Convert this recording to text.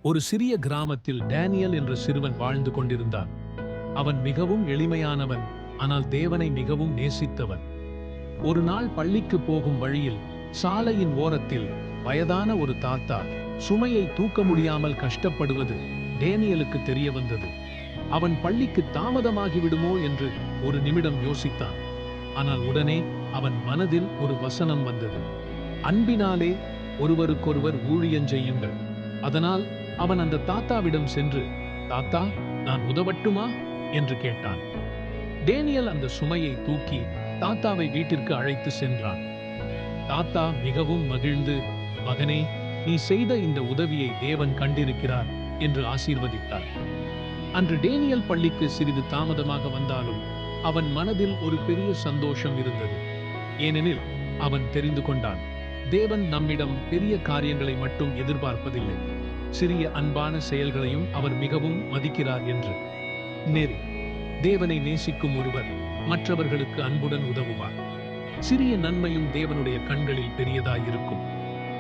ஒரு சிறிய கிராமத்தில் டேனியல் என்ற சிறுவன் வாழ்ந்து கொண்டிருந்தான். அவன் மிகவும் எளிமையானவன், ஆனால் தேவனை மிகவும் நேசித்தவன். ஒரு நாள் பள்ளிக்கு போகும் வழியில் சாலையின் ஓரத்தில் வயதான ஒரு தாத்தா சுமையை தூக்க முடியாமல் கஷ்டப்படுவது டேனியலுக்கு தெரிய வந்தது. அவன் பள்ளிக்கு தாமதமாகி விடுமோ என்று ஒரு நிமிடம் யோசித்தான். ஆனால் உடனே அவன் மனதில் ஒரு வசனம் வந்தது. அன்பினாலே ஒருவருக்கொருவர் ஊழியஞ்செய்யுங்கள். அதனால் அவன் அந்த தாத்தாவிடம் சென்று, தாத்தா, நான் உதவட்டுமா என்று கேட்டான். டேனியல் அந்த சுமையை தூக்கி தாத்தாவை வீட்டிற்கு அழைத்து சென்றான். தாத்தா மிகவும் மகிழ்ந்து, மகனே, நீ செய்த இந்த உதவியை தேவன் கண்டிருக்கிறார் என்று ஆசீர்வதித்தார். அன்று டேனியல் பள்ளிக்கு சிறிது தாமதமாக வந்தாலும் அவன் மனதில் ஒரு பெரிய சந்தோஷம் இருந்தது. ஏனெனில் அவன் தெரிந்து கொண்டான், தேவன் நம்மிடம் பெரிய காரியங்களை மட்டும் எதிர்பார்ப்பதில்லை, சிறிய அன்பான செயல்களையும் அவர் மிகவும் மதிக்கிறார் என்று. நெறி: தேவனை நேசிக்கும் ஒருவர் மற்றவர்களுக்கு அன்புடன் உதவுவார். சிறிய நன்மையும் தேவனுடைய கண்களில் பெரியதாயிருக்கும்.